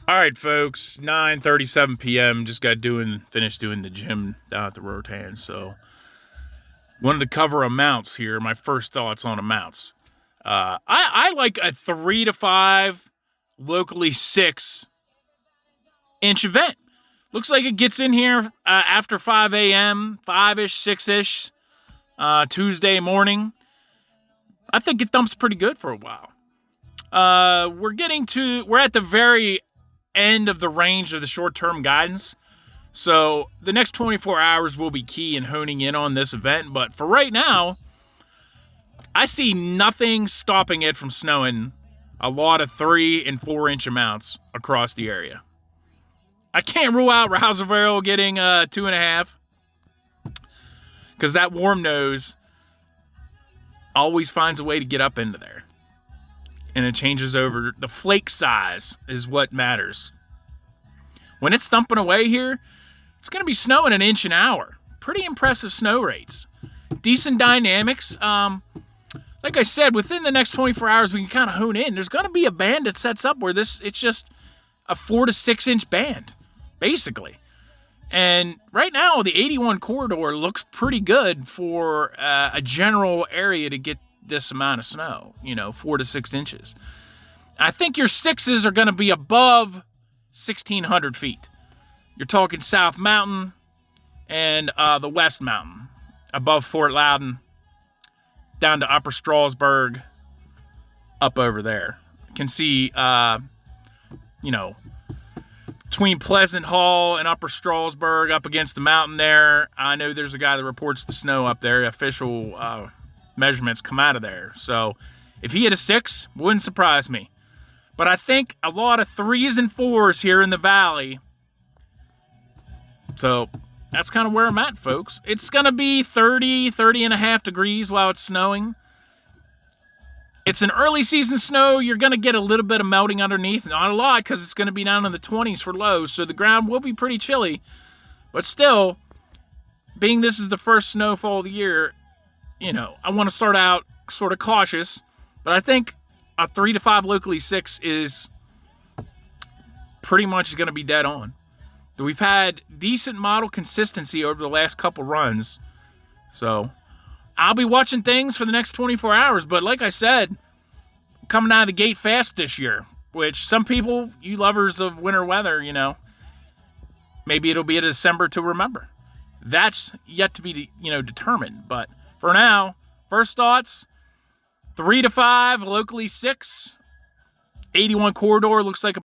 All right, folks. 9:37 p.m. Just finished doing the gym down at the Rotan. So wanted to cover amounts here. My first thoughts on amounts. I like a 3 to 5, locally 6-inch event. Looks like it gets in here after 5 a.m., 5-ish, 6-ish, Tuesday morning. I think it thumps pretty good for a while. We're at the very end of the range of the short-term guidance. So the next 24 hours will be key in honing in on this event. But for right now, I see nothing stopping it from snowing a lot of 3 and 4 inch amounts across the area. I can't rule out Rouseville getting 2.5, because that warm nose always finds a way to get up into there. And it changes over. The flake size is what matters. When it's thumping away here, it's going to be snowing an inch an hour. Pretty impressive snow rates. Decent dynamics. Like I said, within the next 24 hours, we can kind of hone in. There's going to be a band that sets up where it's just a 4 to 6 inch band, basically. And right now, the 81 corridor looks pretty good for a general area to get this amount of snow, 4 to 6 inches. I think your 6s are going to be above 1,600 feet. You're talking South Mountain and the West Mountain, above Fort Loudon, down to Upper Strasburg, up over there. You can see, between Pleasant Hall and Upper Strasburg, up against the mountain there. I know there's a guy that reports the snow up there. Official measurements come out of there. So if he hit a 6, wouldn't surprise me. But I think a lot of 3s and 4s here in the valley. So that's kind of where I'm at, folks. It's going to be 30 and a half degrees while it's snowing. It's an early season snow. You're going to get a little bit of melting underneath. Not a lot, because it's going to be down in the 20s for lows. So the ground will be pretty chilly. But still, being this is the first snowfall of the year, I want to start out sort of cautious. But I think a 3 to 5 locally 6 is pretty much going to be dead on. We've had decent model consistency over the last couple runs. So I'll be watching things for the next 24 hours. But like I said, coming out of the gate fast this year, which some people, you lovers of winter weather, maybe it'll be a December to remember. That's yet to be, determined. But for now, first thoughts, 3 to 5, locally 6. 81 corridor looks like a